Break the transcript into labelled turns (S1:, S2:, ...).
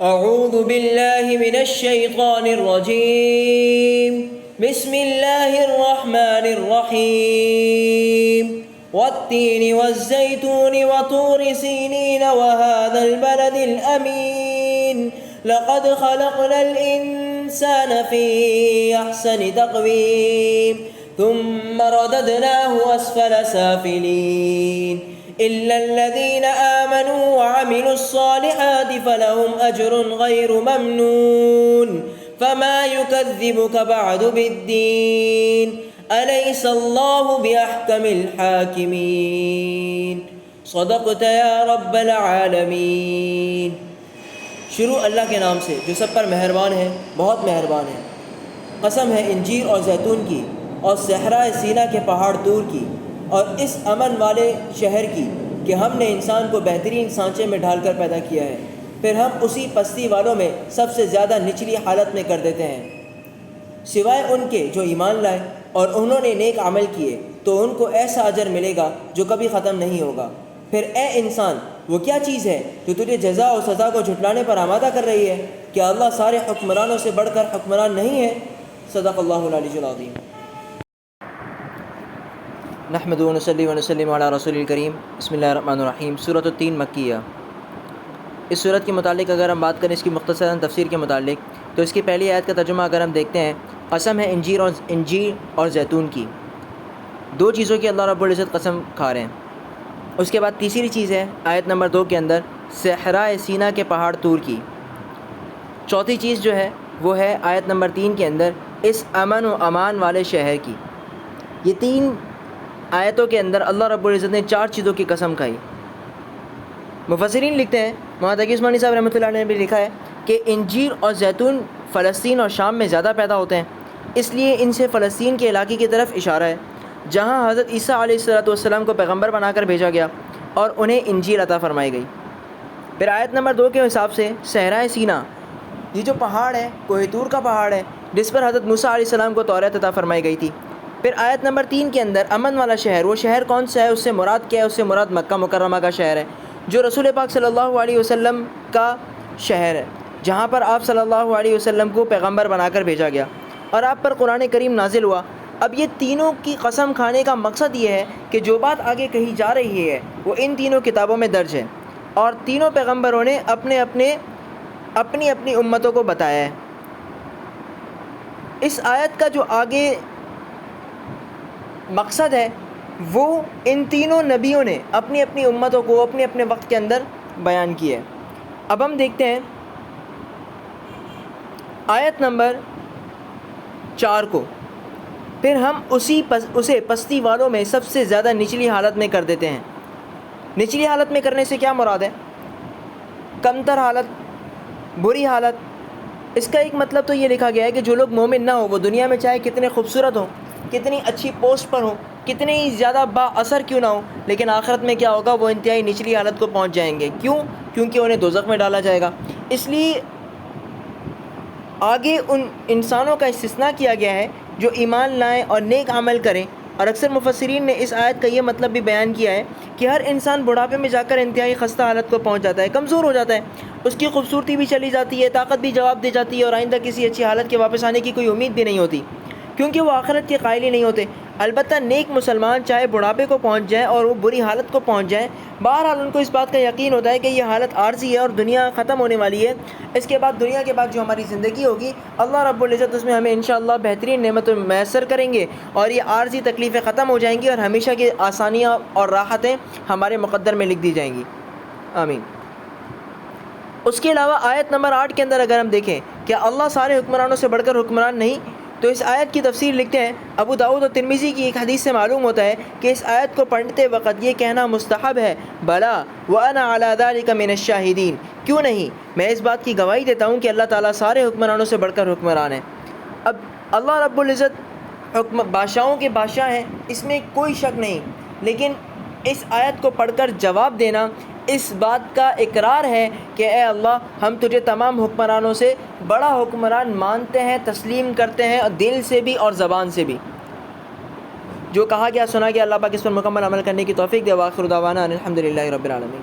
S1: اعوذ باللہ من الشیطان الرجیم بسم اللہ الرحمن الرحیم والتين والزيتون وطور سينين وهذا البلد الأمين لقد خلقنا الإنسان في أحسن تقويم ثم رددناه أسفل سافلين إلا الذين آمنوا وعملوا الصالحات فلهم أجر غير ممنون فما يكذبك بعد بالدين أليس الله بأحكم الحاكمين صدقت يا رب العالمين۔ شروع اللہ کے نام سے جو سب پر مہربان ہے، بہت مہربان ہے۔ قسم ہے انجیر اور زیتون کی اور صحرائے سینا کے پہاڑ طور کی اور اس امن والے شہر کی کہ ہم نے انسان کو بہترین سانچے میں ڈھال کر پیدا کیا ہے، پھر ہم اسی پستی والوں میں سب سے زیادہ نچلی حالت میں کر دیتے ہیں، سوائے ان کے جو ایمان لائے اور انہوں نے نیک عمل کیے تو ان کو ایسا اجر ملے گا جو کبھی ختم نہیں ہوگا۔ پھر اے انسان، وہ کیا چیز ہے جو تجھے جزا اور سزا کو جھٹلانے پر آمادہ کر رہی ہے؟ کیا اللہ سارے حکمرانوں سے بڑھ کر حکمران نہیں ہے؟ صدق اللہ العلی العظیم۔ نحمد و نصلی و نسلم علی رسول الکریم۔ بسم اللہ الرحمن الرحیم۔ سورة التين مکیہ۔ اس سورت کے متعلق اگر ہم بات کریں اس کی مختصراً تفسیر کے متعلق، تو اس کی پہلی آیت کا ترجمہ اگر ہم دیکھتے ہیں، قسم ہے انجیر اور زیتون کی، دو چیزوں کی اللہ رب العزت قسم کھا رہے ہیں۔ اس کے بعد تیسری چیز ہے آیت نمبر 2 کے اندر صحرائے سینا کے پہاڑ طور کی۔ چوتھی چیز جو ہے وہ ہے آیت نمبر 3 کے اندر اس امن و امان والے شہر کی۔ یہ 3 آیتوں کے اندر اللہ رب العزت نے 4 چیزوں کی قسم کھائی۔ مفسرین لکھتے ہیں، مولانا تقی عثمانی صاحب رحمۃ اللہ علیہ نے بھی لکھا ہے کہ انجیر اور زیتون فلسطین اور شام میں زیادہ پیدا ہوتے ہیں، اس لیے ان سے فلسطین کے علاقے کی طرف اشارہ ہے جہاں حضرت عیسیٰ علیہ السلام کو پیغمبر بنا کر بھیجا گیا اور انہیں انجیل عطا فرمائی گئی۔ پھر آیت نمبر 2 کے حساب سے صحرائے سینا، یہ جو پہاڑ ہے کوہ طور کا پہاڑ ہے جس پر حضرت موسیٰ علیہ السلام کو توریت عطا فرمائی گئی تھی۔ پھر آیت نمبر 3 کے اندر امن والا شہر، وہ شہر کون سا ہے؟ اس سے مراد کیا ہے؟ اس سے مراد مکہ مکرمہ کا شہر ہے جو رسول پاک صلی اللہ علیہ وسلم کا شہر ہے، جہاں پر آپ صلی اللہ علیہ وسلم کو پیغمبر بنا کر بھیجا گیا اور آپ پر قرآن کریم نازل ہوا۔ اب یہ تینوں کی قسم کھانے کا مقصد یہ ہے کہ جو بات آگے کہی جا رہی ہے وہ ان تینوں کتابوں میں درج ہے اور تینوں پیغمبروں نے اپنی اپنی امتوں کو بتایا ہے۔ اس آیت کا جو آگے مقصد ہے وہ ان تینوں نبیوں نے اپنی اپنی امتوں کو اپنے اپنے وقت کے اندر بیان کیا ہے۔ اب ہم دیکھتے ہیں آیت نمبر 4 کو، پھر ہم اسے پستی والوں میں سب سے زیادہ نچلی حالت میں کر دیتے ہیں۔ نچلی حالت میں کرنے سے کیا مراد ہے؟ کمتر حالت، بری حالت۔ اس کا ایک مطلب تو یہ لکھا گیا ہے کہ جو لوگ مومن نہ ہوں وہ دنیا میں چاہے کتنے خوبصورت ہوں، کتنی اچھی پوسٹ پر ہوں، کتنی زیادہ با اثر کیوں نہ ہوں، لیکن آخرت میں کیا ہوگا؟ وہ انتہائی نچلی حالت کو پہنچ جائیں گے۔ کیوں؟ کیونکہ انہیں دوزخ میں ڈالا جائے گا۔ اس لیے آگے ان انسانوں کا استثناء کیا گیا ہے جو ایمان لائیں اور نیک عمل کریں، اور اکثر مفسرین نے اس آیت کا یہ مطلب بھی بیان کیا ہے کہ ہر انسان بڑھاپے میں جا کر انتہائی خستہ حالت کو پہنچ جاتا ہے، کمزور ہو جاتا ہے، اس کی خوبصورتی بھی چلی جاتی ہے، طاقت بھی جواب دے جاتی ہے اور آئندہ کسی اچھی حالت کے واپس آنے کی کوئی امید بھی نہیں ہوتی، کیونکہ وہ آخرت کے قائل ہی نہیں ہوتے۔ البتہ نیک مسلمان چاہے بڑھاپے کو پہنچ جائیں اور وہ بری حالت کو پہنچ جائیں، بہرحال ان کو اس بات کا یقین ہوتا ہے کہ یہ حالت عارضی ہے اور دنیا ختم ہونے والی ہے۔ اس کے بعد دنیا کے بعد جو ہماری زندگی ہوگی اللہ رب العزت اس میں ہمیں انشاءاللہ بہترین نعمتیں میسر کریں گے اور یہ عارضی تکلیفیں ختم ہو جائیں گی اور ہمیشہ کی آسانیاں اور راحتیں ہمارے مقدر میں لکھ دی جائیں گی۔ آمین۔ اس کے علاوہ آیت نمبر 8 کے اندر اگر ہم دیکھیں کہ اللہ سارے حکمرانوں سے بڑھ کر حکمران نہیں، تو اس آیت کی تفسیر لکھتے ہیں ابو داؤد اور ترمذی کی ایک حدیث سے معلوم ہوتا ہے کہ اس آیت کو پڑھتے وقت یہ کہنا مستحب ہے، بلا وانا علی ذلک من الشاہدین، کیوں نہیں، میں اس بات کی گواہی دیتا ہوں کہ اللہ تعالیٰ سارے حکمرانوں سے بڑھ کر حکمران ہے۔ اب اللہ رب العزت بادشاہوں کے بادشاہ ہیں، اس میں کوئی شک نہیں، لیکن اس آیت کو پڑھ کر جواب دینا اس بات کا اقرار ہے کہ اے اللہ ہم تجھے تمام حکمرانوں سے بڑا حکمران مانتے ہیں، تسلیم کرتے ہیں، دل سے بھی اور زبان سے بھی۔ جو کہا گیا سنا گیا، اللہ پاک اس پر مکمل عمل کرنے کی توفیق دے۔ وآخر دعوانا الحمدللہ رب العالمین۔